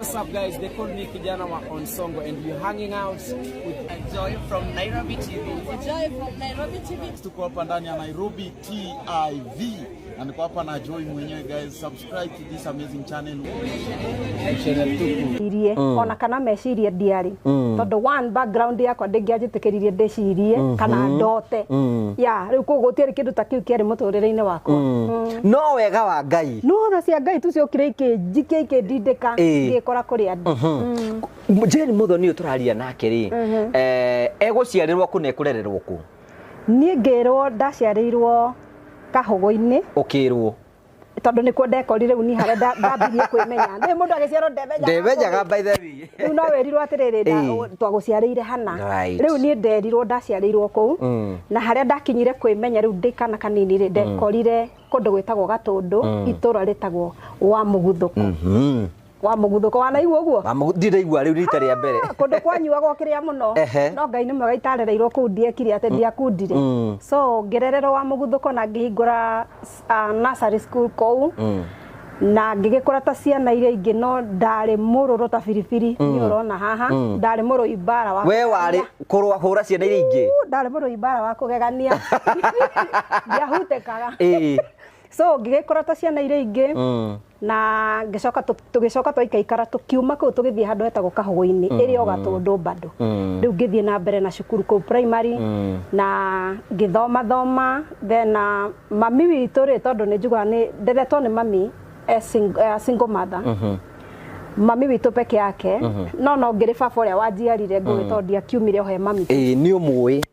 What's up guys, they call me Kijana wa Onsongo and we're hanging out with Joy from Nairobi TV. Joy from Nairobi TV. Tuko hapa ndani ya Nairobi TV. Na niko hapa na Joy mwenyewe guys. Subscribe to this amazing channel. Irie ona kana meciria diari. Tondu one background yakwa ndingiajitikiririe ndecirie kana ndote. Ya, riu kugutiari kindu ta kiu kiari muturire-ini wakwa. No wega wa Ngai. No na cia Ngai tu ciokire ikijike ikindindika ngikora kuri andu. Jane Muthoni uturaria nake ri. Eguciarirwo ku ne kurererwo ku. Nie ngirwo ndaciarirwo Kahogo-ini. Ukirwo. Tondu nikuo ndekorire uni hare ndambirie kwimenya. Ndi mundu agiciarwo ndemenyaga. Ndemenyaga by the way. Riu no werirwo atiriri twaguciarĩire hana. Riu nie nderirwo ndaciarĩirwo kuu. Na haria ndakinyire kwimenya riu ndikana kanini ri ndekorire kundu gwitagwo Gatundu itura ritagwo wa Muguthuko. Wa Muguthuko wanaigua uguo? Ndiraigua riu rita ria mbere. Kundu kwanyuagwo kiria muno. No Ngai ni mwega itarereirwo kuu ndiekire ate ndiakundire. So ngirererwo wa Muguthuko na ngihingura nursery school kuu. Na ngigikora ta ciana iria ingi no ndari mururu ta biribiri ni urona haha ndari muru ibara wa we wari kurwa hura ciana iria ingi ndari muru ibara wa kugegania ndiahutekaga so ngigikora ta ciana iria ingi na tugicoka twaikaikara tukiuma kuu tugithie handu hetagwo Kahogo-ini iria Gatundu bado riu ngithie na mbere na cukuru kuu primary na ngithoma then mami witu ri tondu ni njuga ni nderetwo ni mami single mother. Mami witu peke yake no ngiri baba uria wanjiarire ngwito ndiakiumire he mami. Ni umui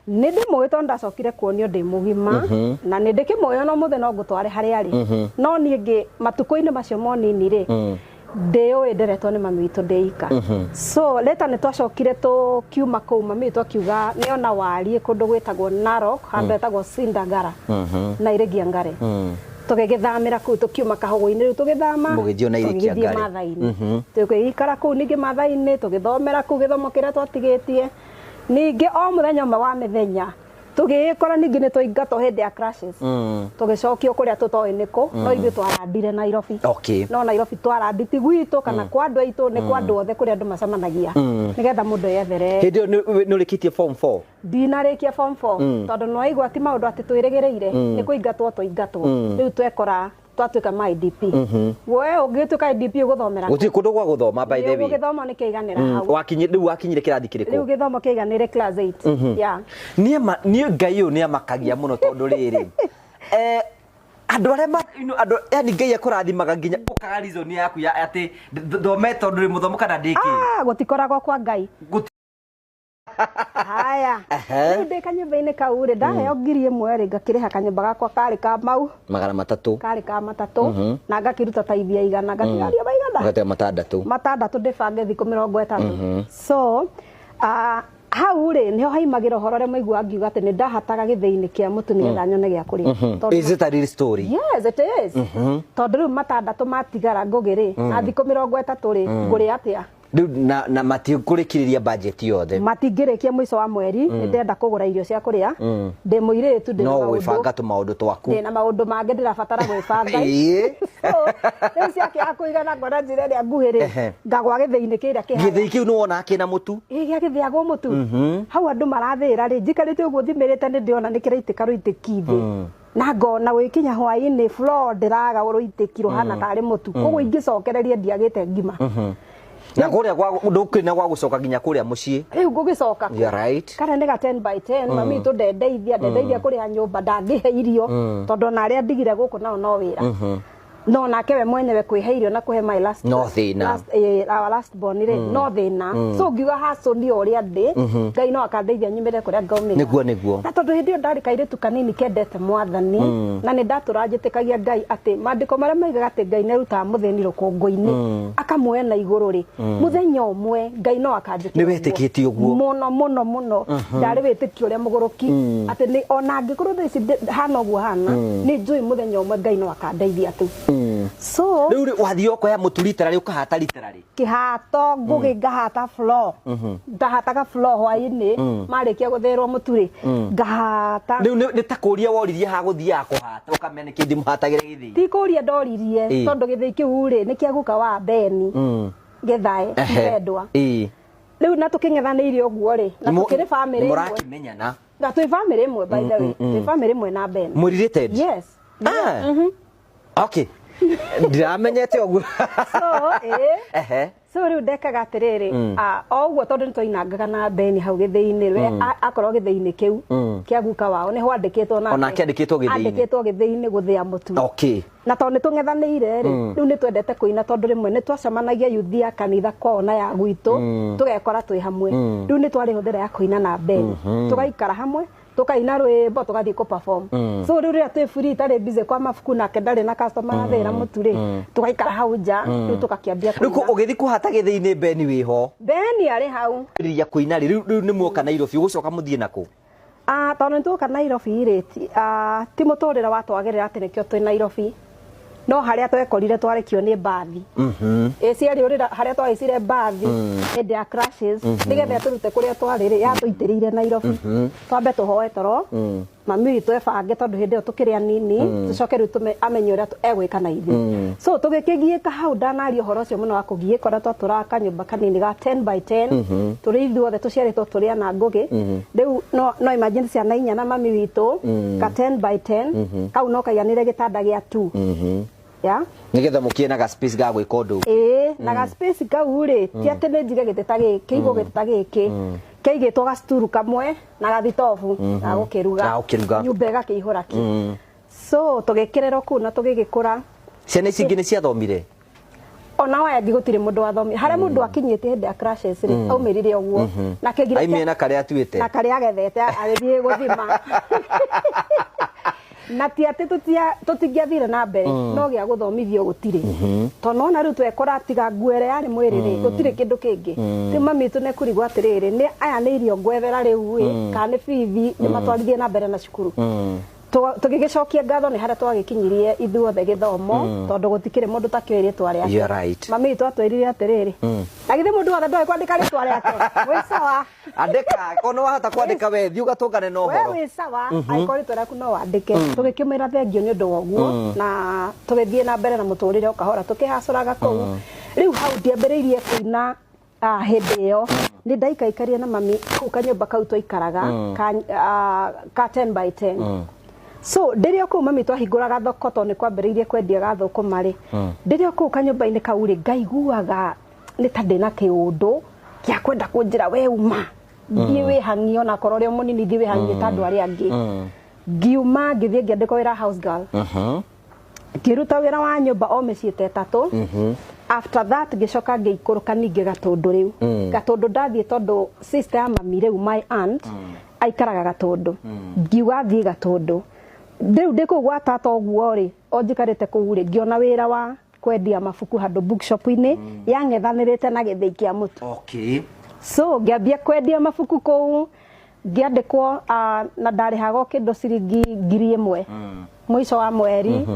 ni ndimwe tondu ndacokire kuonio ndi mugima na ni ndikimoyo no muthe no ngutware haria ari no niĩ matuko-ini macio monini ri ndĩũĩ nderetwo nĩ mami witũ ndĩika. So leta nĩ twacokire tukiuma kũu mami witũ akiuga nĩ ona warie kũndũ gwĩtagwo Narok handũ hetagwo Sindagara na Irigia Ngare. Tugigithamira kuu tukiuma Kahogo-ini riu tugithama mugithio na Irigia Ngare Mathai-ini tugiikara kuu ningi Mathai-ini tugithomera kuu githomo kiria twatigitie ningi o muthenya umwe wa mithenya tugikora ningi ni twaingatwo hindi ya crashes tugicokio kuria tutoi niko no ithu twarandire Nairobi. No Nairobi twaranditi gwitu kana kwa andu aitu ni kwa andu othe kuria andu macamanagia nigetha mundu yethere. Hindi ni urikitie form 4? Ndinarikia form 4 tondu no aigua ti maundu ati twirigireire ni kuingatwo twaingatwo riu twekora twatuika ma IDP. We ugituika IDP uguthomera guti kundu gwa guthoma by the way ugithoma ni kiiganira hau wakinyire kirathi kiriku riu githomo kiiganire class 8 ya nie Ngai uyu ni amakagia muno tondu riri andu aria andu yani Ngai akurathimaga nginya ukaga reason yaku ya ati thome tondu ri muthomo kana ndiki gutikoragwo kwa Ngai haya ndi kanyumba-ini kau ri ndaheo ngiri ĩmwe ri ngakiriha kanyumba gakwa kari ka mau kari ka matatu na ngakiruta taithia igana ngatigaria maigana ngate matandatu ndibange thiku 30. So hau ri niho haimagira uhoro ria maigua ngiuga ati ni ndahataga githii-ini kia mutu nigetha nyone gia kuria. Is it a real story? Yes it is. Tondu riu matandatu matigara ngugiri na thiku 30 ri nguri atia riu na matikurikiriria budget yothe matingirikia mwico wa mweri ndenda kugura irio cia kuria ndi muiritu ndi no gwibanga tu maundu twaku ndi na maundu mangi ndirabatara gwibanga riu ciake akuigana ngona njira ria nguhiri ngagwa githii-ini kiria kihana githii kiu no wona kina mutu gia githiagwo mutu hau andu marathira ri njikarite uguo thimirite ni ndiona ni kiraitika ruitikithi na ngona wikinya hwaini floor ndiraga ruitikiro hana tari mutu koguo ingicokereria ndiagite ngima na kuria kwa ndukina gwa gucoka nginya kuria mucii riu ngugicoka kana ni ga 10 by 10 mami tu ndeithia kuria nyumba ndangihe irio tondu na aria ndigire guku nao no wira no nake we mwenyewe kwihe irio na kuhe my last our last born ri no thina so ngiuga haso ni uria ndi Ngai no akandeithia nyumire kuria ngaumira niguo na tondu hindi ndari kairitu kanini kendete mwathani na ni ndaturanjitikagia Ngai ati mandiko maria maigaga ati Ngai neruta mutheni rukungu-ini akamuoya na iguru ri muthenya umwe Ngai no akanjitikagia ni wetikitie uguo muno ndari witikio ria muguruki ati ni ona ngikorwo thaici hana uguo hana ni njui muthenya umwe Ngai no akandeithia tu. So riu wathio ko ya muturita ri ukahata literally kihato ngugi ngahata floor ndahataga floor hwaini marikia gutherwo muturi ngahata riu ni takuria woririe ha guthia kuhata ukamenya kindi muhatagire githii ti kuria ndoririe tondu githii kiu ri ni kia guka wa Beni Githae Mwendwa riu na tuking'ethanĩire ũguo rĩ na tukĩrĩ family ĩmwe mũrakimenyana na twĩ family ĩmwe by the way twĩ family ĩmwe na Ben mũrirĩte yes okay ndiramenyete ũguo so riu ndekaga atĩrĩrĩ o ũguo tondũ nĩtwainangaga na Ben hau gĩthĩi-inĩ we akorwo gĩthĩi-inĩ kĩu kĩa guka wao nĩho andĩkĩtwo nake ona kĩandĩkĩtwo gĩthĩi-inĩ gũthĩa mũtu na tondũ nĩtũng'ethanĩire rĩ rĩu nĩtwendete kũina tondũ rĩmwe nĩtwacemanagia yuthi ya kanitha kwao na ya gwitũ tũgekora twĩ hamwe rĩu nĩtwarĩ hũthĩra ya kũina na Ben tũgaikara hamwe tukaina rwĩmbo tugathiĩ kũ perform so rĩu rĩrĩa twĩ free tarĩ busy kwa mabuku nake ndarĩ na customer athĩra mũtu rĩ tugaikara hau nja rĩu tũgakĩambia kũina rĩu ũgĩthiĩ kũhata gĩthĩi-inĩ Ben wĩho Ben arĩ hau rĩrĩa kũina rĩu nĩ muoka Nairobi ũgũcoka mũthiĩ nakũ tondũ nĩtuoka Nairobi rĩ ti mũtũrĩre watwagĩrĩra atĩ nĩkĩo twĩ Nairobi no harĩa twekorire twarekio nĩ mbathi ciarĩ harĩa twagĩcire mbathi hĩndĩ ya crashes nĩgetha tũrute kũrĩa twarĩ rĩ yatũitĩrĩire Nairobi twambe tũhoe toro mami witũ ebange tondũ hĩndĩ ĩyo tũkĩrĩ anini tũcoke rĩu amenye ũrĩa egwĩka na ithuĩ so tũgĩkĩgiĩka hau ndanaria ũhoro ũcio mũno wa kũgiĩkora twatũraga kanyũmba kanini ga 10 by 10 tũrĩ ithuothe tũciarĩtwo tũrĩ ana ngũgĩ rĩu no imagine ciana inya na mami witũ ka 10 by 10 kau no kaiganĩre gĩtanda gĩa 2 nĩgetha mũkĩe ga space ga gwĩka ũndũ na ga space kau rĩ ti atĩ nĩ njige gĩtĩ ta gĩkĩ kĩigũ gĩtĩ ta gĩkĩ kĩigĩtwo gacituru kamwe na gathitobu ga gũkĩruga nyũmba ĩgakĩihũra ki so tũgĩkĩrĩrwo kũu na tũgĩgĩkũra ciana ici ingĩ nĩ ciathomire ona waya gũtirĩ mũndũ wathomire harĩa mũndũ akinyĩte hĩndĩ ya crashes rĩ aumĩrire ũguo na kĩngire aimie na karĩa atuĩte na karĩa agethete agĩthiĩ gũthima na ti atĩ tũtingĩathire na mbere no gĩa gũthomithio gũtirĩ tondũ ona rĩu twekora tiga nguere yarĩ mwĩrĩ rĩ gũtirĩ kĩndũ kĩngĩ rĩu mami witũ nĩkũrigwo atĩrĩrĩ aya nĩ irio ngwethera rĩu kana nĩ bithi nĩmatwarithie na mbere na cukuru tũgĩgĩcokia ngatho nĩ harĩa twagĩkinyirie ithuothe gĩthomo tondũ gũtikĩrĩ mũndũ takĩoĩ rĩtwa rĩake mami witũ atwĩrire atĩrĩrĩ na githĩ mũndũ wothe ndoĩ kwandĩka rĩtwa rĩake wĩ sawa andĩka korwo wahota kwandĩka we thiĩ ũgatũngane na ũhoro wĩ sawa angĩkorwo rĩtwa rĩaku no wandĩke tũgĩkĩmĩra thengio nĩ ũndũ wa ũguo na tũgĩthiĩ na mbere na mũtũrĩre o kahora tũkĩhacũraga kũu rĩu hau ndiambĩrĩirie kũina hĩndĩ ĩyo nĩ ndaikaikarie na mami kũu kanyũmba kau twaikaraga ka 10 by 10 so ndĩrĩ kũu mami twahingũraga thoko tondũ nĩ kwambĩrĩirie kwendia gathũkũma rĩ ndĩrĩ kũu kanyũmba-inĩ kau rĩ ngaiguaga nĩ ta ndĩna kĩũndũ gĩa kwenda kũnjĩra we uma thiĩ wĩhang'ie ona korwo ũrĩ o mũnini thiĩ wĩhang'ie ta andũ arĩa angĩ ngiuma ngĩthiĩ ngĩandĩkwo wĩra house girl ngĩruta wĩra wa nyũmba o mĩciĩ ta ĩtatũ after that ngĩcoka ngĩikũrũka ningĩ Gatũndũ rĩu Gatũndũ ndathiĩ tondũ sister ya mami rĩu my aunt aikaraga Gatũndũ ngiuga thiĩ Gatũndũ rĩu ndĩ kũu gwa tata ũguo rĩ o njikarĩte kũu rĩ ngĩona wĩra wa kwendia mabuku handũ bookshop-inĩ yang'ethanĩrĩte na gĩthĩi kĩa mũtu so ngĩambia kwendia mabuku kũu ngĩandĩkwo na ndarĩhaga o kĩndũ ciringi 1,000 mũico wa mweri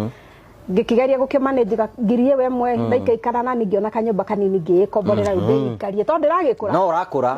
ngĩkĩgeria gũkĩmanĩnji ngiri ĩyo ĩmwe ndaikaikara na ningĩ ona kanyũmba kanini ngĩĩkomborera rĩu ndĩikarie tondũ ndĩragĩkũra no ũrakũra